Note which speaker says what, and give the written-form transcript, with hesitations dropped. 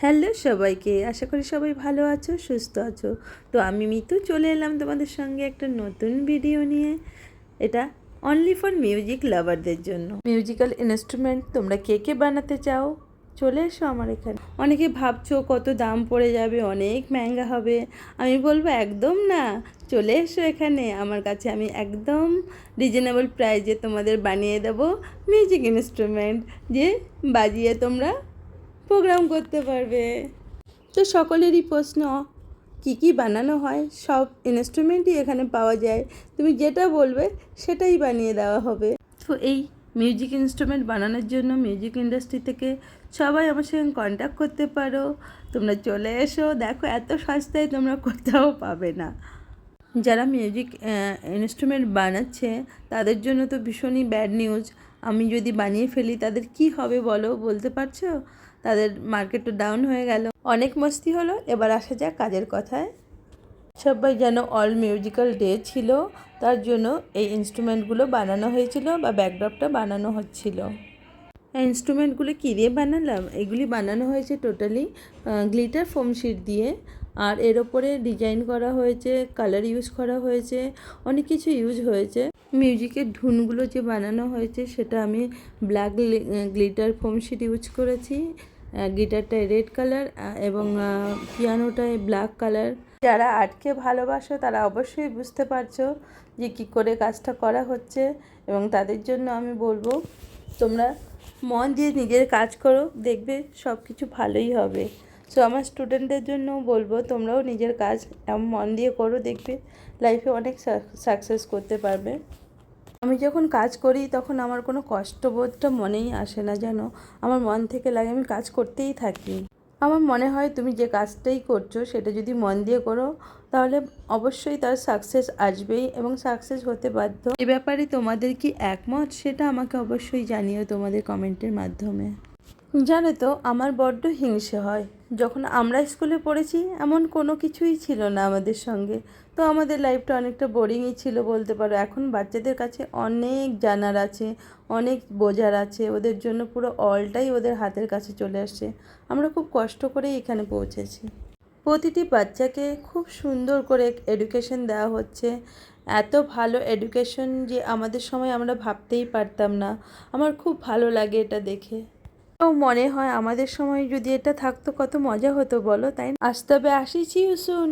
Speaker 1: Hello সবাইকে, আশা করি সবাই ভালো আছো, সুস্থ আছো। তো আমি মিতু চলে এলাম তোমাদের সঙ্গে একটা নতুন ভিডিও নিয়ে। এটা অনলি ফর মিউজিক লাভারদের জন্য। মিউজিক্যাল ইনস্ট্রুমেন্ট তোমরা কে কে বানাতে চাও, চলে এসো আমার এখানে। অনেকে ভাবছো কত দাম পড়ে যাবে, অনেক মেহঙ্গা হবে। আমি বলবো একদম না, চলে এসো এখানে আমার কাছে। আমি একদম রিজনেবল প্রাইসে তোমাদের বানিয়ে দেবো মিউজিক ইনস্ট্রুমেন্ট, যে বাজিয়ে তোমরা প্রোগ্রাম করতে পারবে। তো সকলেরই প্রশ্ন, কি কি বানানো হয়? সব ইনস্ট্রুমেন্টই এখানে পাওয়া যায়, তুমি যেটা বলবে সেটাই বানিয়ে দেওয়া হবে। তো এই মিউজিক ইনস্ট্রুমেন্ট বানানোর জন্য মিউজিক ইন্ডাস্ট্রি থেকে সবাই আমার সঙ্গে কন্ট্যাক্ট করতে পারো। তোমরা চলে এসো, দেখো এত সস্তায় তোমরা কোথাও পাবে না। যারা মিউজিক ইনস্ট্রুমেন্ট বানাচ্ছে তাদের জন্য তো ভীষণই ব্যাড নিউজ। আমি যদি বানিয়ে ফেলি তাদের কি হবে বলো, বলতে পারছো? তাদের মার্কেটও ডাউন হয়ে গেল। অনেক মস্তি হলো, এবার আসা যাক কাজের কথায়। সবাই যেন অল মিউজিক্যাল ডে ছিল, তার জন্য এই ইনস্ট্রুমেন্টগুলো বানানো হয়েছিল বা ব্যাকড্রপটা বানানো হচ্ছিল। এই ইনস্ট্রুমেন্টগুলো কী দিয়ে বানালাম? এগুলি বানানো হয়েছে টোটালি গ্লিটার ফোম শিট দিয়ে। আর এর ওপরে ডিজাইন করা হয়েছে, কালার ইউজ করা হয়েছে, অনেক কিছু ইউজ হয়েছে। মিউজিকের ধুনগুলো যে বানানো হয়েছে সেটা আমি black glitter foam sheet use করেছি। গিটারটায় রেড কালার এবং পিয়ানোটায় ব্ল্যাক কালার। যারা আর্টকে ভালোবাসো তারা অবশ্যই বুঝতে পারছো যে কী করে কাজটা করা হচ্ছে, এবং তাদের জন্য আমি বলবো তোমরা মন দিয়ে নিজের কাজ করো, দেখবে সব কিছু ভালোই হবে। সো আমার স্টুডেন্টদের জন্য বলবো তোমরাও নিজের কাজ এমন মন দিয়ে করো, দেখবে লাইফে অনেক সাকসেস করতে পারবে। আমি যখন কাজ করি তখন আমার কোনো কষ্টবোধটা মনেই আসে না, যেন আমার মন থেকে লাগে আমি কাজ করতেই থাকি। আমার মনে হয় তুমি যে কাজটাই করছো সেটা যদি মন দিয়ে করো তাহলে অবশ্যই তার সাকসেস আসবেই এবং সাকসেস হতে বাধ্য। এ ব্যাপারে তোমাদের কি একমত সেটা আমাকে অবশ্যই জানিও তোমাদের কমেন্টের মাধ্যমে। জানো তো আমার বড্ড হিংসে হয়, যখন আমরা স্কুলে পড়েছি এমন কোনো কিছুই ছিল না আমাদের সঙ্গে। তো আমাদের লাইফটা অনেকটা বোরিংই ছিল বলতে পারো। এখন বাচ্চাদের কাছে অনেক জানার আছে, অনেক বোঝার আছে, ওদের জন্য পুরো অলটাই ওদের হাতের কাছে চলে আসছে। আমরা খুব কষ্ট করেই এখানে পৌঁছেছি। প্রতিটি বাচ্চাকে খুব সুন্দর করে এডুকেশন দেওয়া হচ্ছে, এত ভালো এডুকেশন যে আমাদের সময় আমরা ভাবতেই পারতাম না। আমার খুব ভালো লাগে এটা দেখে। তো মনে হয় আমাদের সময় যদি এটা থাকতো কত মজা হতো বলো, তাই না? আসতে হবে, আসিছি শুন।